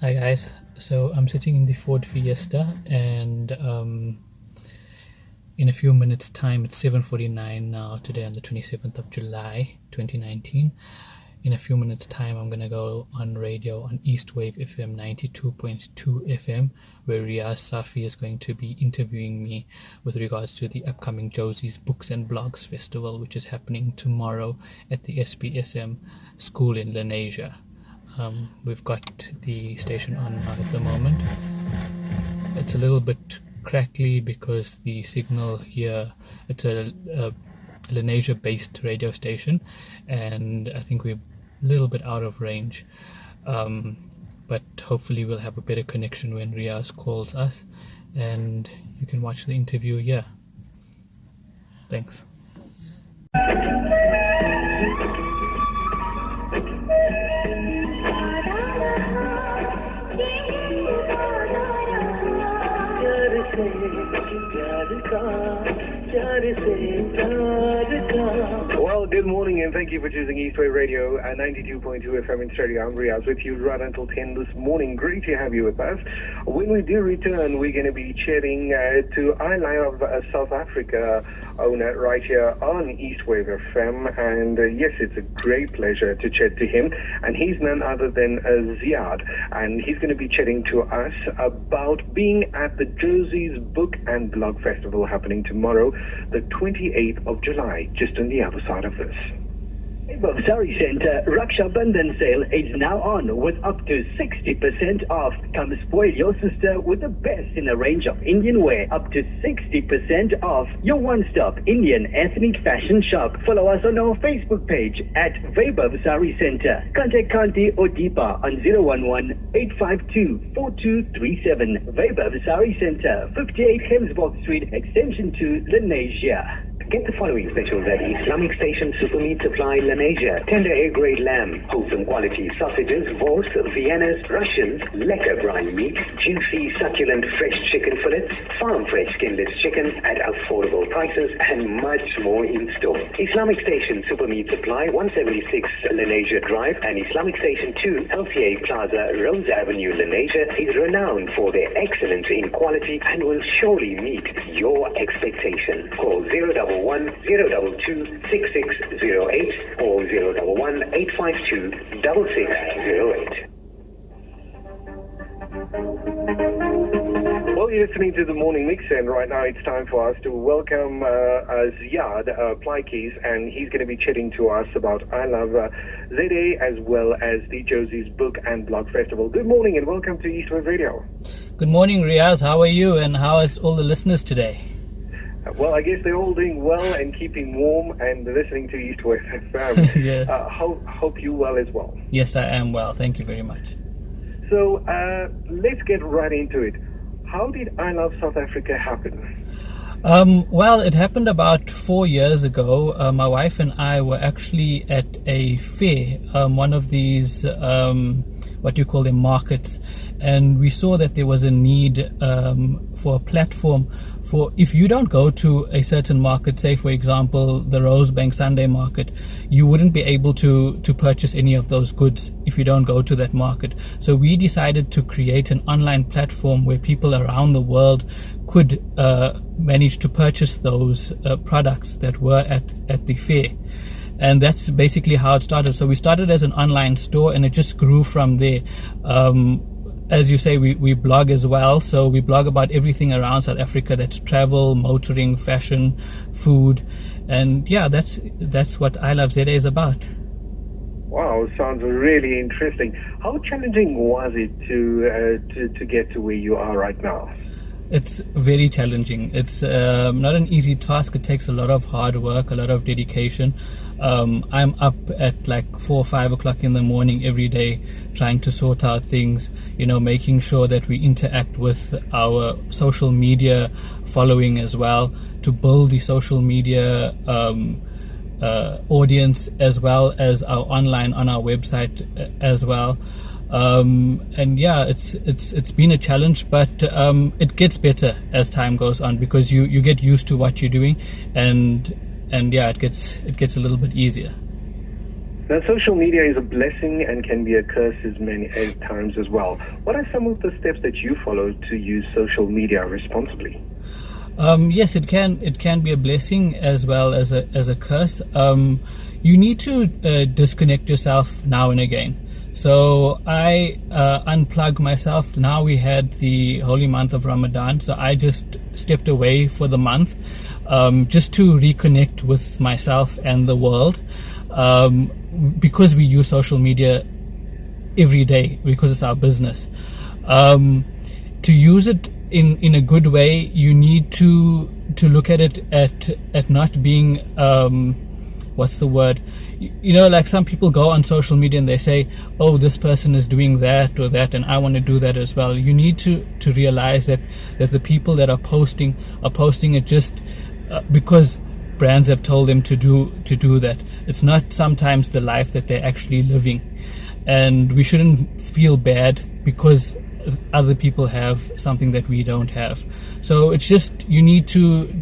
Hi guys, so I'm sitting in the Ford Fiesta and in a few minutes time, it's 7:49 now today on the 27th of July 2019. In a few minutes time I'm gonna go on radio on Eastwave FM 92.2 FM where Riyaaz Safi is going to be interviewing me with regards to the upcoming Jozi's Books and Blogs Festival, which is happening tomorrow at the SBSM School in Lenasia. We've got the station on now at the moment. It's a little bit crackly because the signal here, it's a Lenasia based radio station, and I think we're a little bit out of range, but hopefully we'll have a better connection when Riyaaz calls us, and you can watch the interview here. Thanks. Well, good morning and thank you for choosing Eastwave Radio at 92.2 FM in stereo. I'm Riyaaz with you right until 10 this morning. Great to have you with us. When we do return, we're going to be chatting to I Love South Africa owner right here on Eastwave FM. And yes, it's a great pleasure to chat to him. And he's none other than Ziyaad. And he's going to be chatting to us about being at the Jozi's Book and Blog Festival happening tomorrow, the 28th of July, just on the other side of this. Sorry Centre, Raksha Bandhan sale is now on with up to 60% off. Come spoil your sister with the best in a range of Indian wear. Up to 60% off. Your one-stop Indian ethnic fashion shop. Follow us on our Facebook page at Vaibhav Sari Centre. Contact Kanti or Deepa on 011-852-4237. Vaibhav Sari Centre, 58 Hemsbourg Street, extension 2, Lenasia. Get the following specials at Islamic Station Supermeat Supply, Lenasia. Tender A-grade lamb, wholesome quality sausages, Vors, Viennas, Russians, lekker brine meat, juicy, succulent fresh chicken fillets, farm fresh skinless chicken at affordable prices, and much more in store. Islamic Station Supermeat Supply, 176 Lenasia Drive, and Islamic Station 2, LCA Plaza, Rose Avenue, Lenasia, is renowned for their excellence in quality and will surely meet your expectation. Call 011-022-6608 or 011-852-6608. Well, you're listening to the Morning Mix, and right now it's time for us to welcome Ziyaad Plaatjes, and he's going to be chatting to us about I Love ZA as well as the Jozi's Book and Blog Festival. Good morning and welcome to Eastwave Radio. Good morning, Riyaaz. How are you, and how is all the listeners today? Well, I guess they're all doing well and keeping warm and listening to Eastwave FM. Yes. Hope you well as well. Yes, I am well. Thank you very much. So let's get right into it. How did I Love South Africa happen? Well, it happened about 4 years ago. My wife and I were actually at a fair, one of these, what you call them, markets, and we saw that there was a need for a platform for, if you don't go to a certain market, say for example the Rosebank Sunday market, you wouldn't be able to purchase any of those goods if you don't go to that market. So we decided to create an online platform where people around the world could manage to purchase those products that were at the fair. And that's basically how it started. So we started as an online store and it just grew from there. As you say, we blog as well. So we blog about everything around South Africa. That's travel, motoring, fashion, food. And yeah, that's what I Love ZA is about. Wow, sounds really interesting. How challenging was it to get to where you are right now? It's very challenging. It's not an easy task. It takes a lot of hard work, a lot of dedication. I'm up at like 4 or 5 o'clock in the morning every day trying to sort out things, making sure that we interact with our social media following as well, to build the social media audience as well as our online on our website as well. And yeah, it's been a challenge, but it gets better as time goes on because you get used to what you're doing, and yeah, it gets a little bit easier. Now, social media is a blessing and can be a curse as many times as well. What are some of the steps that you follow to use social media responsibly? Yes, it can be a blessing as well as a curse. You need to disconnect yourself now and again. So I unplug myself. Now we had the holy month of Ramadan, so I just stepped away for the month, just to reconnect with myself and the world, because we use social media every day because it's our business. To use it in a good way, you need to look at it at not being what's the word? Like some people go on social media and they say, oh, this person is doing that or that, and I want to do that as well. You need to realize that the people that are posting it just because brands have told them to do that. It's not sometimes the life that they're actually living, and we shouldn't feel bad because other people have something that we don't have. So it's just, you need to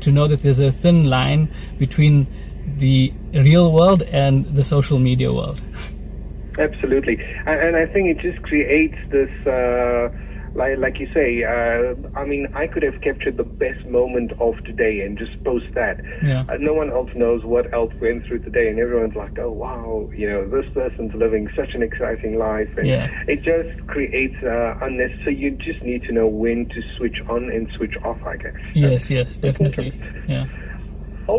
know that there's a thin line between the real world and the social media world. Absolutely. And I think it just creates this, like you say, I could have captured the best moment of today and just post that. Yeah. No one else knows what else went through today, and everyone's like, oh, wow, this person's living such an exciting life. And it just creates unnecessary. You just need to know when to switch on and switch off, I guess. Yes, definitely. Yeah. I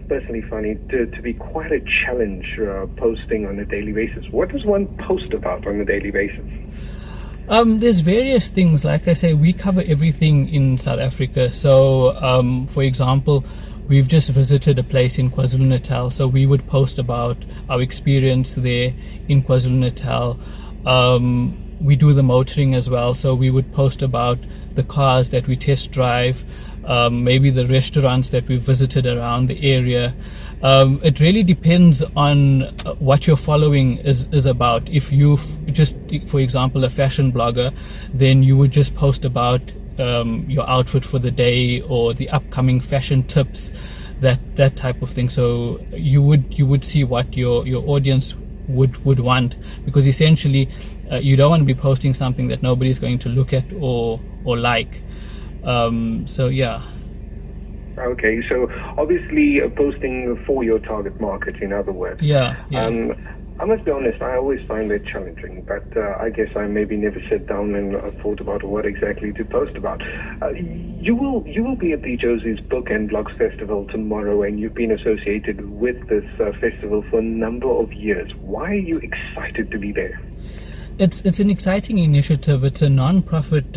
personally find it to be quite a challenge posting on a daily basis. What does one post about on a daily basis? There's various things. Like I say, we cover everything in South Africa. So, for example, we've just visited a place in KwaZulu-Natal. So we would post about our experience there in KwaZulu-Natal. We do the motoring as well. So we would post about the cars that we test drive, maybe the restaurants that we've visited around the area. It really depends on what your following is about. If you just, for example, a fashion blogger, then you would just post about your outfit for the day or the upcoming fashion tips, that type of thing. So you would see what your audience would want, because essentially you don't want to be posting something that nobody's going to look at or like. So yeah. Okay, so obviously posting for your target market, in other words. Yeah. I must be honest, I always find that challenging, but I guess I maybe never sat down and thought about what exactly to post about. You will be at the Jozi's Book and Blogs Festival tomorrow, and you've been associated with this festival for a number of years. Why are you excited to be there? It's an exciting initiative. It's a non-profit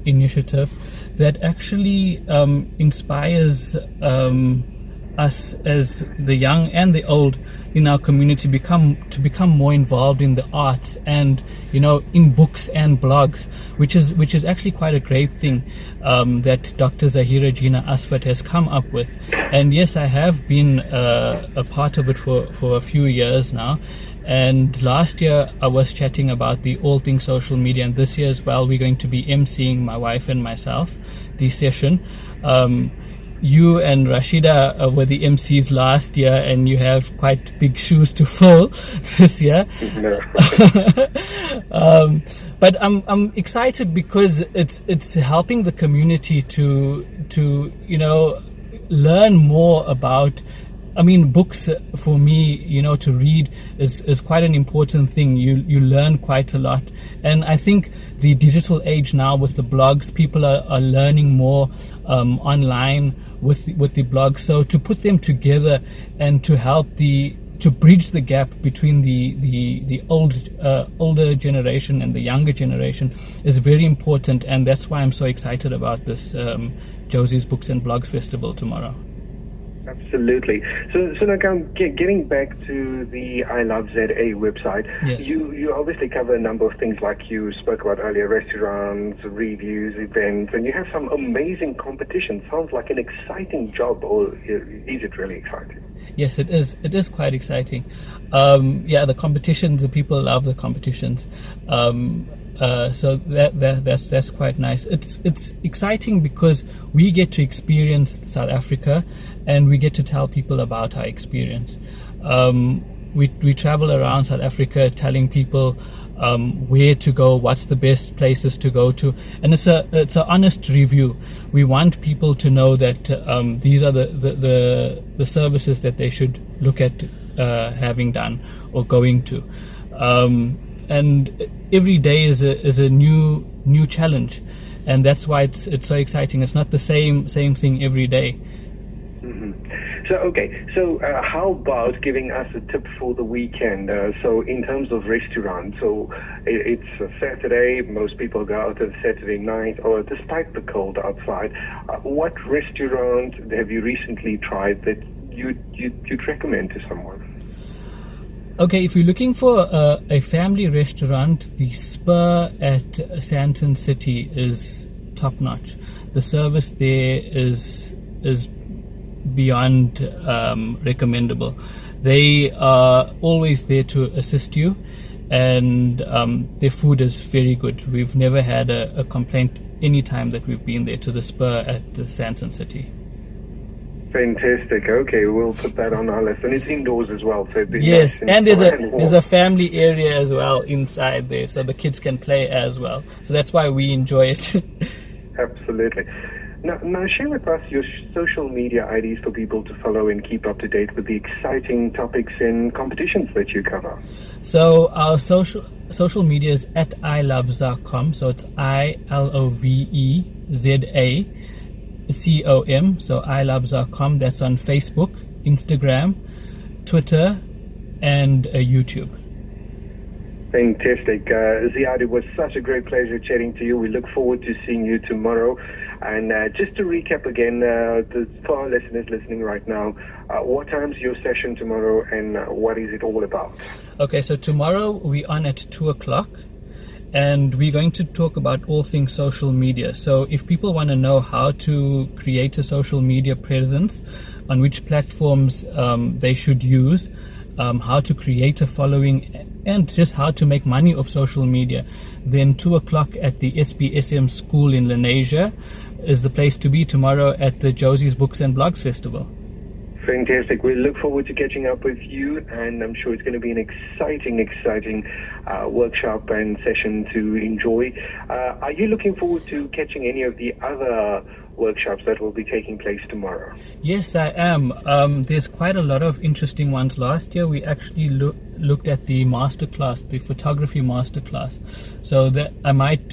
initiative that actually inspires us as the young and the old in our community to become more involved in the arts and in books and blogs, which is actually quite a great thing that Dr. Zahira Gina Asfat has come up with. And yes, I have been a part of it for a few years now. And last year I was chatting about the All Things Social Media, and this year as well we're going to be emceeing, my wife and myself, the session. You and Rashida were the MCs last year, and you have quite big shoes to fill this year. But I'm excited because it's helping the community to learn more about. I mean, books for me, to read is quite an important thing. You learn quite a lot. And I think the digital age now with the blogs, people are learning more online with the blogs. So to put them together and to help to bridge the gap between the older generation and the younger generation is very important. And that's why I'm so excited about this Jozi's Books and Blogs Festival tomorrow. Absolutely. So now, getting back to the I Love ZA website, yes. You obviously cover a number of things like you spoke about earlier, restaurants, reviews, events, and you have some amazing competition. Sounds like an exciting job, or is it really exciting? Yes, it is. It is quite exciting. The competitions, the people love the competitions. So that's quite nice. It's exciting because we get to experience South Africa, and we get to tell people about our experience. We travel around South Africa telling people where to go, what's the best places to go to, and it's an honest review. We want people to know that these are the services that they should look at having done or going to, and every day is a new challenge, and that's why it's so exciting. It's not the same thing every day. So how about giving us a tip for the weekend? So in terms of restaurant, so it's a Saturday, most people go out on Saturday night, or despite the cold outside, what restaurant have you recently tried that you'd recommend to someone? Okay, if you're looking for a family restaurant, the Spur at Sandton City is top notch. The service there is beyond recommendable. They are always there to assist you, and their food is very good. We've never had a complaint any time that we've been there to the Spur at Sandton City. Fantastic. Okay, we'll put that on our list, and it's indoors as well. So yes, and there's a family area as well inside there, so the kids can play as well. So that's why we enjoy it. Absolutely. Now, share with us your social media IDs for people to follow and keep up to date with the exciting topics and competitions that you cover. So our social media is at iloveza.com. So it's iloveza.com. So iloveza.com. That's on Facebook, Instagram, Twitter, and YouTube. Fantastic. Ziyaad, it was such a great pleasure chatting to you. We look forward to seeing you tomorrow. And just to recap again, for our listeners listening right now, what time's your session tomorrow, and what is it all about? Okay, so tomorrow we're on at 2 o'clock, and we're going to talk about all things social media. So if people want to know how to create a social media presence, on which platforms they should use, how to create a following, and just how to make money off social media, then 2 o'clock at the SBSM School in Lenasia is the place to be tomorrow at the Jozi's Books and Blogs Festival. Fantastic. We look forward to catching up with you, and I'm sure it's going to be an exciting workshop and session to enjoy. Are you looking forward to catching any of the other workshops that will be taking place tomorrow? Yes, I am. There's quite a lot of interesting ones. Last year we actually looked at the masterclass, the photography masterclass, so that I might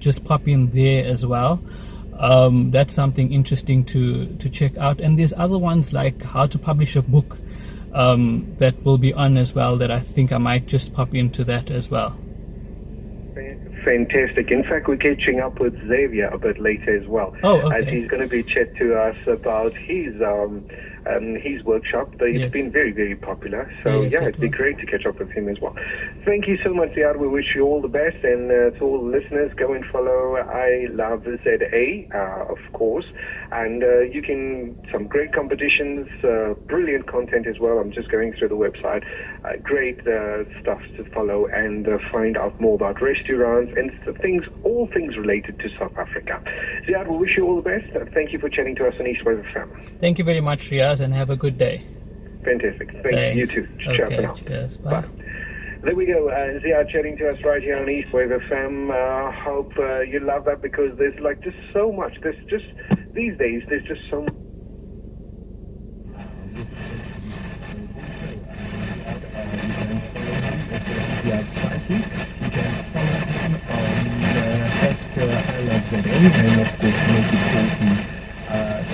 just pop in there as well. That's something interesting to check out. And there's other ones like how to publish a book that will be on as well, that I think I might just pop into that as well. Fantastic. In fact, we're catching up with Xavier a bit later as well. Oh, okay. As he's going to be chat to us about his workshop. It's been very, very popular. So, it'd be great to catch up with him as well. Thank you so much, Ziyaad. We wish you all the best. And to all the listeners, go and follow I Love ZA, of course. And you can, some great competitions, brilliant content as well. I'm just going through the website. Great stuff to follow and find out more about restaurants and all things related to South Africa. Ziyaad, we wish you all the best. Thank you for chatting to us on Eastwave FM. Thank you very much, Riyaaz, and have a good day. Fantastic. Thanks. You too. Ciao for now. Cheers. Bye. There we go. Ziyaad chatting to us right here on Eastwave FM. Hope you love that, because there's just so much. These days, there's just so much. Ziyaad Safi. You can follow him on I Love ZA, and of course make it important.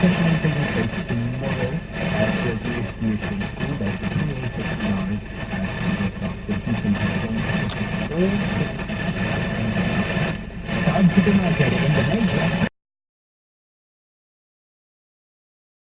Session taking place tomorrow at the SBSM School. That's the 2859 at 2 o'clock. So you can have all things. Time to the market in the major.